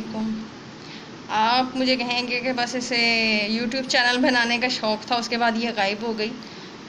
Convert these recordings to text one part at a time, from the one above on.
वालेकुम। आप मुझे कहेंगे कि बस इसे यूट्यूब चैनल बनाने का शौक़ था, उसके बाद ये गायब हो गई।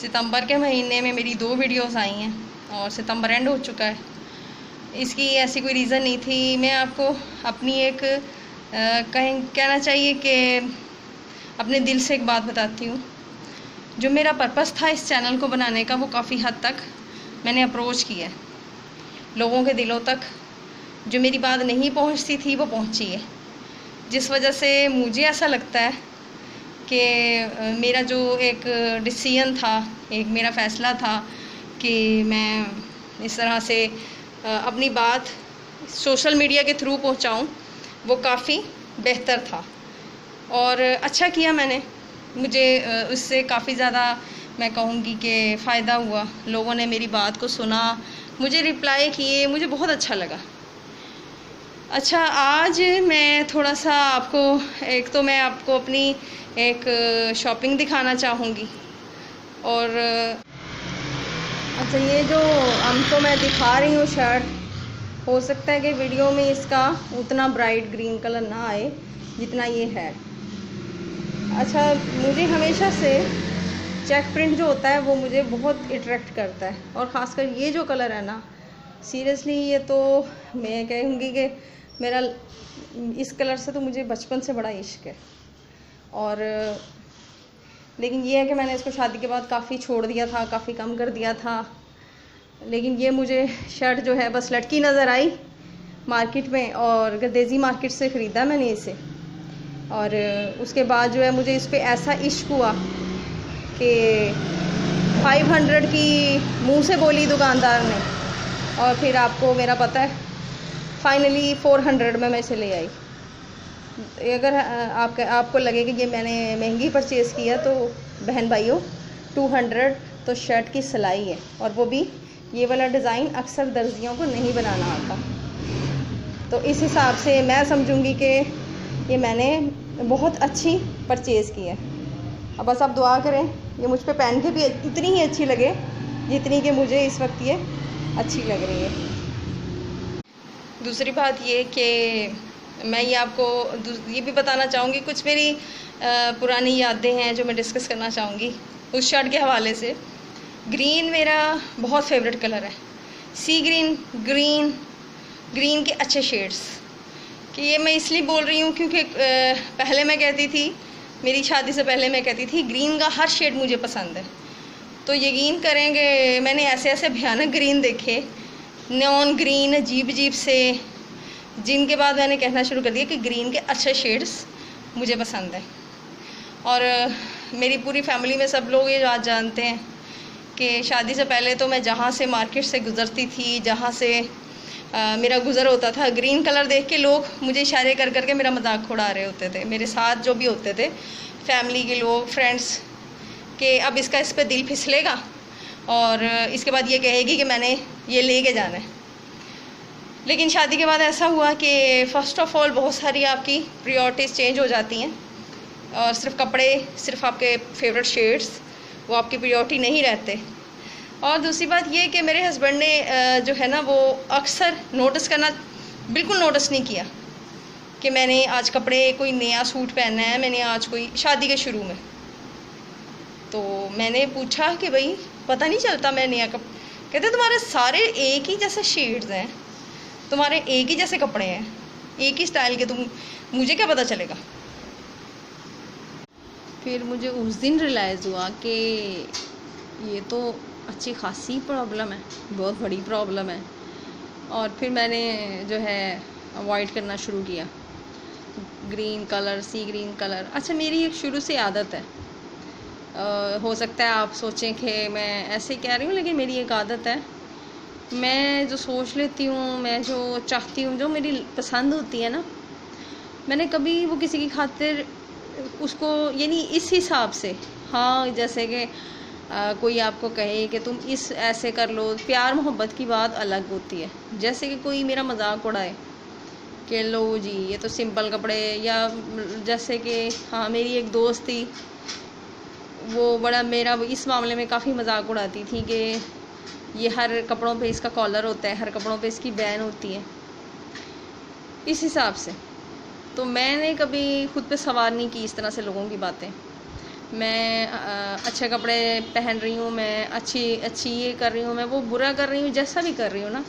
सितंबर के महीने में मेरी 2 वीडियोस आई हैं और सितंबर एंड हो चुका है। इसकी ऐसी कोई रीज़न नहीं थी। मैं आपको अपनी एक कहना चाहिए कि अपने दिल से एक बात बताती हूँ। जो मेरा पर्पस था इस चैनल को बनाने का, वो काफ़ी हद तक मैंने अप्रोच किया है लोगों के दिलों तक। जो मेरी बात नहीं पहुंचती थी वो पहुंची है, जिस वजह से मुझे ऐसा लगता है कि मेरा जो एक डिसीजन था, एक मेरा फ़ैसला था कि मैं इस तरह से अपनी बात सोशल मीडिया के थ्रू पहुंचाऊं, वो काफ़ी बेहतर था और अच्छा किया मैंने। मुझे उससे काफ़ी ज़्यादा मैं कहूँगी कि फ़ायदा हुआ। लोगों ने मेरी बात को सुना, मुझे रिप्लाई किए, मुझे बहुत अच्छा लगा। अच्छा, आज मैं थोड़ा सा आपको मैं आपको अपनी एक शॉपिंग दिखाना चाहूँगी। और अच्छा, ये जो हमको मैं दिखा रही हूँ शर्ट, हो सकता है कि वीडियो में इसका उतना ब्राइट ग्रीन कलर ना आए जितना ये है। अच्छा, मुझे हमेशा से चेक प्रिंट जो होता है वो मुझे बहुत अट्रैक्ट करता है, और ख़ासकर ये जो कलर है ना, सीरियसली ये तो मैं कहूँगी कि मेरा इस कलर से तो मुझे बचपन से बड़ा इश्क है। और लेकिन ये है कि मैंने इसको शादी के बाद काफ़ी छोड़ दिया था, काफ़ी कम कर दिया था। लेकिन ये मुझे शर्ट जो है बस लटकी नज़र आई मार्केट में, और गर्देजी मार्केट से ख़रीदा मैंने इसे। और उसके बाद जो है मुझे इस पर ऐसा इश्क हुआ कि 500 की मुंह से बोली दुकानदार ने, और फिर आपको मेरा पता है फाइनली 400 में मैं इसे ले आई। अगर आपको लगे कि ये मैंने महंगी परचेज़ किया, तो बहन भाइयों 200 तो शर्ट की सिलाई है, और वो भी ये वाला डिज़ाइन अक्सर दर्जियों को नहीं बनाना आता। तो इस हिसाब से मैं समझूंगी कि ये मैंने बहुत अच्छी परचेज़ की है। अब बस आप दुआ करें ये मुझ पे पहन के भी इतनी ही अच्छी लगे जितनी कि मुझे इस वक्त ये अच्छी लग रही है। दूसरी बात ये कि मैं ये आपको ये भी बताना चाहूँगी, कुछ मेरी पुरानी यादें हैं जो मैं डिस्कस करना चाहूँगी उस शर्ट के हवाले से। ग्रीन मेरा बहुत फेवरेट कलर है। सी ग्रीन, ग्रीन के अच्छे शेड्स, कि ये मैं इसलिए बोल रही हूँ क्योंकि पहले मैं कहती थी, मेरी शादी से पहले मैं कहती थी ग्रीन का हर शेड मुझे पसंद है। तो यकीन करेंगे मैंने ऐसे ऐसे भयानक ग्रीन देखे, नॉन ग्रीन, अजीब से, जिनके बाद मैंने कहना शुरू कर दिया कि ग्रीन के अच्छे शेड्स मुझे पसंद है। और मेरी पूरी फैमिली में सब लोग ये बात जानते हैं कि शादी से पहले तो मैं जहाँ से मार्केट से गुज़रती थी, जहाँ से मेरा गुज़र होता था, ग्रीन कलर देख के लोग मुझे इशारे कर कर के मेरा मजाक उड़ा रहे होते थे। मेरे साथ जो भी होते थे, फैमिली के लोग, फ्रेंड्स, कि अब इसका इस पर दिल फिसलेगा और इसके बाद ये कहेगी कि मैंने ये लेके जाना है। लेकिन शादी के बाद ऐसा हुआ कि फ़र्स्ट ऑफ़ ऑल बहुत सारी आपकी प्रायोरिटीज़ चेंज हो जाती हैं, और सिर्फ कपड़े, सिर्फ आपके फेवरेट शेड्स वो आपकी प्रायोरिटी नहीं रहते। और दूसरी बात ये कि मेरे हस्बैंड ने जो है ना, वो अक्सर बिल्कुल नोटिस नहीं किया कि मैंने आज कपड़े, कोई नया सूट पहनना है, मैंने आज कोई शादी के शुरू में। तो मैंने पूछा कि भाई पता नहीं चलता मैं नया कहते तुम्हारे सारे एक ही जैसे शेड्स हैं, तुम्हारे एक ही जैसे कपड़े हैं, एक ही स्टाइल के, मुझे क्या पता चलेगा। फिर मुझे उस दिन रियलाइज़ हुआ कि ये तो अच्छी खासी प्रॉब्लम है, बहुत बड़ी प्रॉब्लम है। और फिर मैंने जो है अवॉइड करना शुरू किया ग्रीन कलर, सी ग्रीन कलर। अच्छा, मेरी एक शुरू से आदत है, हो सकता है आप सोचें कि मैं ऐसे कह रही हूँ, लेकिन मेरी एक आदत है, मैं जो सोच लेती हूँ, मैं जो चाहती हूँ, जो मेरी पसंद होती है ना, मैंने कभी वो किसी की खातिर उसको, यानी इस हिसाब से, हाँ, जैसे कि कोई आपको कहे कि तुम इस ऐसे कर लो, प्यार मोहब्बत की बात अलग होती है। जैसे कि कोई मेरा मजाक उड़ाए कि लो जी ये तो सिंपल कपड़े, या जैसे कि हाँ, मेरी एक दोस्त थी, वो बड़ा मेरा इस मामले में काफ़ी मजाक उड़ाती थी कि ये हर कपड़ों पे इसका कॉलर होता है, हर कपड़ों पे इसकी बैन होती है। इस हिसाब से तो मैंने कभी खुद पे सवार नहीं की इस तरह से लोगों की बातें। मैं अच्छे कपड़े पहन रही हूँ, मैं अच्छी ये कर रही हूँ, मैं वो बुरा कर रही हूँ, जैसा भी कर रही हूँ ना,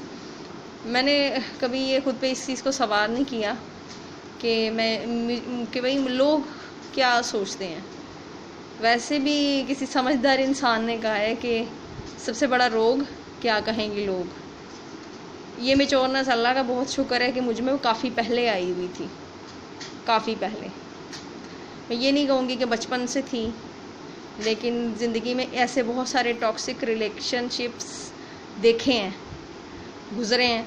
मैंने कभी ये खुद पे इस चीज़ को सवार नहीं किया कि भाई लोग क्या सोचते हैं। वैसे भी किसी समझदार इंसान ने कहा है कि सबसे बड़ा रोग क्या कहेंगे लोग। ये मेच्योरनेस अल्लाह का बहुत शुक्र है कि मुझ में वो काफ़ी पहले आई हुई थी, काफ़ी पहले। मैं ये नहीं कहूँगी कि बचपन से थी, लेकिन ज़िंदगी में ऐसे बहुत सारे टॉक्सिक रिलेशनशिप्स देखे हैं, गुज़रे हैं,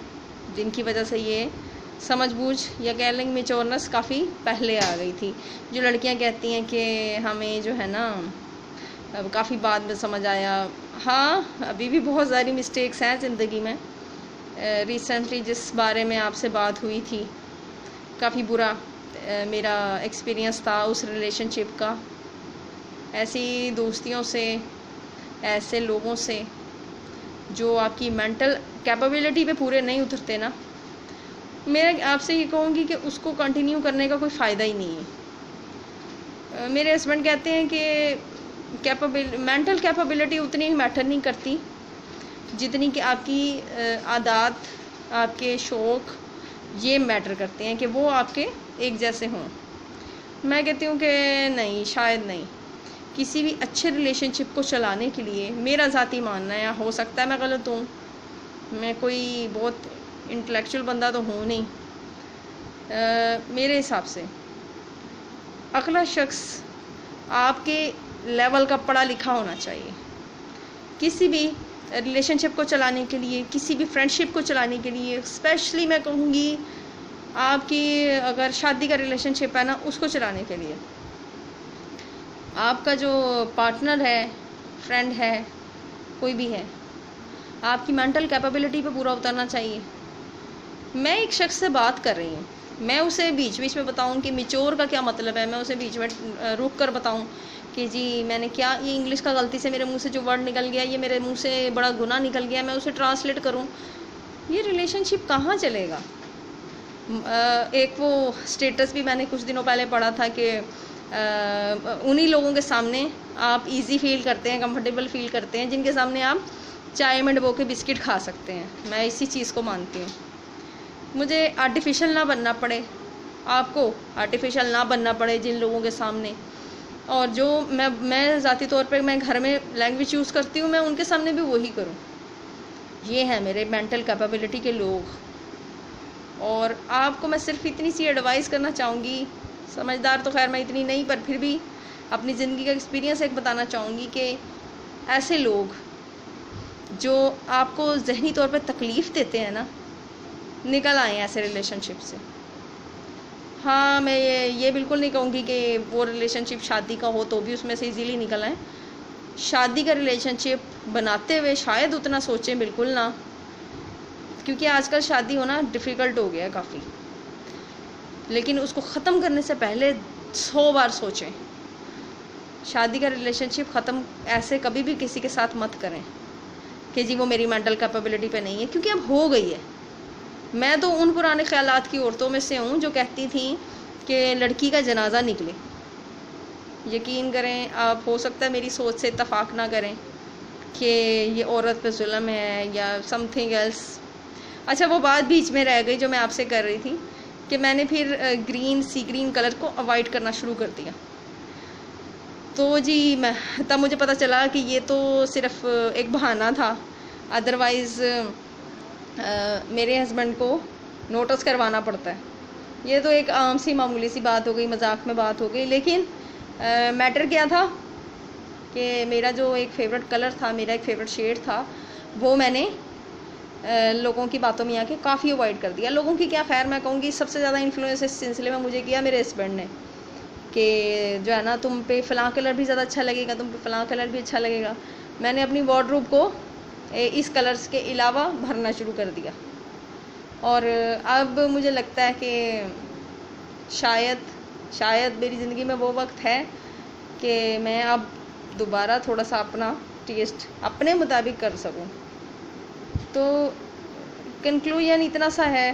जिनकी वजह से ये समझबूझ या कह लेंगे मेच्योरनेस काफ़ी पहले आ गई थी। जो लड़कियां कहती हैं कि हमें जो है ना अब काफ़ी बाद में समझ आया, हाँ अभी भी बहुत सारी मिस्टेक्स हैं ज़िंदगी में। रिसेंटली जिस बारे में आपसे बात हुई थी, काफ़ी बुरा मेरा एक्सपीरियंस था उस रिलेशनशिप का। ऐसी दोस्तियों से, ऐसे लोगों से जो आपकी मेंटल कैपेबिलिटी पे पूरे नहीं उतरते ना, मैं आपसे ये कहूँगी कि उसको कंटिन्यू करने का कोई फ़ायदा ही नहीं है। मेरे हस्बैंड कहते हैं कि मेंटल कैपेबिलिटी उतनी मैटर नहीं करती जितनी कि आपकी आदत, आपके शौक़ ये मैटर करते हैं कि वो आपके एक जैसे हों। मैं कहती हूँ कि नहीं, शायद नहीं। किसी भी अच्छे रिलेशनशिप को चलाने के लिए मेरा ज़ाती मानना है, हो सकता है मैं गलत हूँ, मैं कोई बहुत इंटेलेक्चुअल बंदा तो हूँ नहीं, मेरे हिसाब से अगला शख्स आपके लेवल का पढ़ा लिखा होना चाहिए। किसी भी रिलेशनशिप को चलाने के लिए, किसी भी फ्रेंडशिप को चलाने के लिए, स्पेशली मैं कहूँगी आपकी अगर शादी का रिलेशनशिप है ना, उसको चलाने के लिए आपका जो पार्टनर है, फ्रेंड है, कोई भी है, आपकी मेंटल कैपेबिलिटी पे पूरा उतरना चाहिए। मैं एक शख्स से बात कर रही हूँ, मैं उसे बीच बीच में बताऊँ कि मैच्योर का क्या मतलब है, मैं उसे बीच में रुक कर बताऊँ कि जी मैंने क्या, ये इंग्लिश का गलती से मेरे मुंह से जो वर्ड निकल गया, ये मेरे मुंह से बड़ा गुनाह निकल गया, मैं उसे ट्रांसलेट करूँ, ये रिलेशनशिप कहाँ चलेगा। एक वो स्टेटस भी मैंने कुछ दिनों पहले पढ़ा था कि उन्हीं लोगों के सामने आप इजी फील करते हैं, कंफर्टेबल फील करते हैं, जिनके सामने आप चाय में डुबो के बिस्किट खा सकते हैं। मैं इसी चीज़ को मानती हूँ। मुझे आर्टिफिशियल ना बनना पड़े, आपको आर्टिफिशियल ना बनना पड़े जिन लोगों के सामने। और जो मैं ज़ाती तौर पे मैं घर में लैंग्वेज यूज़ करती हूँ, मैं उनके सामने भी वही करूँ। ये है मेरे मेंटल कैपेबिलिटी के लोग। और आपको मैं सिर्फ इतनी सी एडवाइस करना चाहूँगी, समझदार तो खैर मैं इतनी नहीं, पर फिर भी अपनी ज़िंदगी का एक्सपीरियंस एक बताना चाहूँगी कि ऐसे लोग जो आपको ज़हनी तौर पे तकलीफ़ देते हैं ना, निकल आए ऐसे रिलेशनशिप से। हाँ, मैं ये बिल्कुल नहीं कहूँगी कि वो रिलेशनशिप शादी का हो तो भी उसमें से इजीली निकल आए। शादी का रिलेशनशिप बनाते हुए शायद उतना सोचें बिल्कुल ना, क्योंकि आजकल शादी होना डिफ़िकल्ट हो गया है काफ़ी। लेकिन उसको ख़त्म करने से पहले 100 बार सोचें। शादी का रिलेशनशिप ख़त्म ऐसे कभी भी किसी के साथ मत करें कि जी वो मेरी मेंटल कैपेबिलिटी पे नहीं है, क्योंकि अब हो गई है। मैं तो उन पुराने ख्यालात की औरतों में से हूँ जो कहती थी कि लड़की का जनाजा निकले। यकीन करें आप, हो सकता है मेरी सोच से इत्तफाक ना करें कि ये औरत पे जुल्म है या समथिंग एल्स। अच्छा, वो बात बीच में रह गई जो मैं आपसे कर रही थी कि मैंने फिर सी ग्रीन कलर को अवॉइड करना शुरू कर दिया। तो जी तब मुझे पता चला कि ये तो सिर्फ एक बहाना था, अदरवाइज़ मेरे हस्बैंड को नोटिस करवाना पड़ता है। ये तो एक आम सी मामूली सी बात हो गई, मजाक में बात हो गई। लेकिन मैटर क्या था कि मेरा जो एक फ़ेवरेट कलर था, मेरा एक फ़ेवरेट शेड था, वो मैंने लोगों की बातों में आके काफ़ी अवॉइड कर दिया। लोगों की क्या, खैर मैं कहूँगी सबसे ज़्यादा इन्फ्लुएंस इस सिलसिले में मुझे किया मेरे हस्बैंड ने कि जो है ना, तुम पे फ़लाँ कलर भी ज़्यादा अच्छा लगेगा, तुम पे फ़लाँ कलर भी अच्छा लगेगा। मैंने अपनी वार्डरोब को इस कलर्स के अलावा भरना शुरू कर दिया। और अब मुझे लगता है कि शायद मेरी ज़िंदगी में वो वक्त है कि मैं अब दोबारा थोड़ा सा अपना टेस्ट अपने मुताबिक कर सकूं। तो कंक्लूजन इतना सा है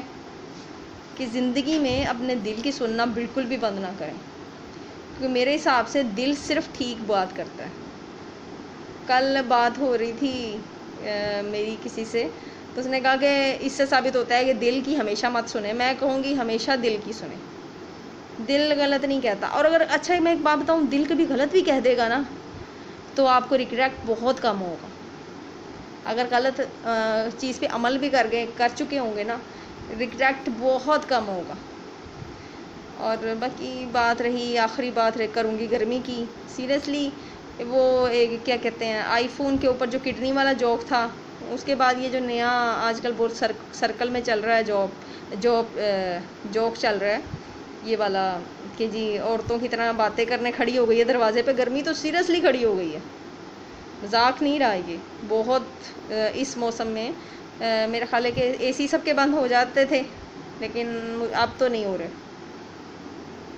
कि ज़िंदगी में अपने दिल की सुनना बिल्कुल भी बंद ना करें, क्योंकि मेरे हिसाब से दिल सिर्फ ठीक बात करता है। कल बात हो रही थी मेरी किसी से, तो उसने कहा कि इससे साबित होता है कि दिल की हमेशा मत सुने। मैं कहूँगी हमेशा दिल की सुने, दिल गलत नहीं कहता। और अगर अच्छा मैं एक बात बताऊँ, दिल कभी गलत भी कह देगा ना, तो आपको रिग्रेट बहुत कम होगा। अगर गलत चीज़ पे अमल भी कर चुके होंगे ना, रिग्रेट बहुत कम होगा। और बाकी बात रही, आखिरी बात करूँगी गर्मी की। सीरियसली वो एक क्या कहते हैं, आईफोन के ऊपर जो किडनी वाला जोक था, उसके बाद ये जो नया आजकल बहुत सर्कल में चल रहा है जोक चल रहा है ये वाला, कि जी औरतों की तरह बातें करने खड़ी हो गई है दरवाजे पे। गर्मी तो सीरियसली खड़ी हो गई है, मजाक नहीं रहा ये बहुत। इस मौसम में मेरा ख्याल है कि एसी सबके बंद हो जाते थे, लेकिन अब तो नहीं हो रहे।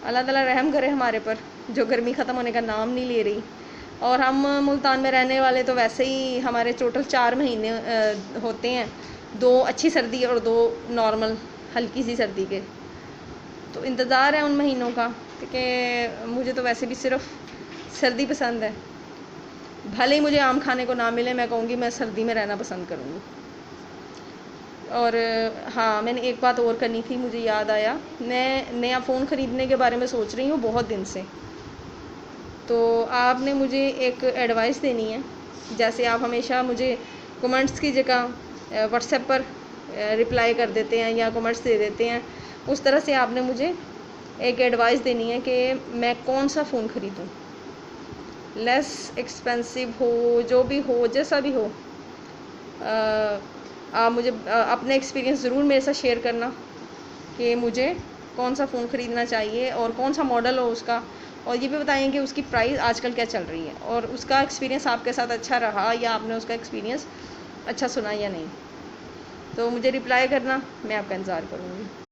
अल्लाह ताला रहम करे हमारे पर, जो गर्मी ख़त्म होने का नाम नहीं ले रही। और हम मुल्तान में रहने वाले तो वैसे ही हमारे टोटल 4 महीने होते हैं, 2 अच्छी सर्दी और 2 नॉर्मल हल्की सी सर्दी के। तो इंतज़ार है उन महीनों का, क्योंकि मुझे तो वैसे भी सिर्फ सर्दी पसंद है। भले ही मुझे आम खाने को ना मिले, मैं कहूँगी मैं सर्दी में रहना पसंद करूँगी। और हाँ, मैंने एक बात और करनी थी, मुझे याद आया। मैं नया फ़ोन ख़रीदने के बारे में सोच रही हूँ बहुत दिन से। तो आपने मुझे एक एडवाइस देनी है। जैसे आप हमेशा मुझे कमेंट्स की जगह व्हाट्सएप पर रिप्लाई कर देते हैं या कमेंट्स दे देते हैं, उस तरह से आपने मुझे एक एडवाइस देनी है कि मैं कौन सा फ़ोन ख़रीदूँ, लेस एक्सपेंसिव हो, जो भी हो, जैसा भी हो। आप मुझे अपने एक्सपीरियंस ज़रूर मेरे साथ शेयर करना कि मुझे कौन सा फ़ोन ख़रीदना चाहिए और कौन सा मॉडल हो उसका, और ये भी बताएं कि उसकी प्राइस आजकल क्या चल रही है और उसका एक्सपीरियंस आपके साथ अच्छा रहा या आपने उसका एक्सपीरियंस अच्छा सुना या नहीं। तो मुझे रिप्लाई करना, मैं आपका इंतज़ार करूँगी।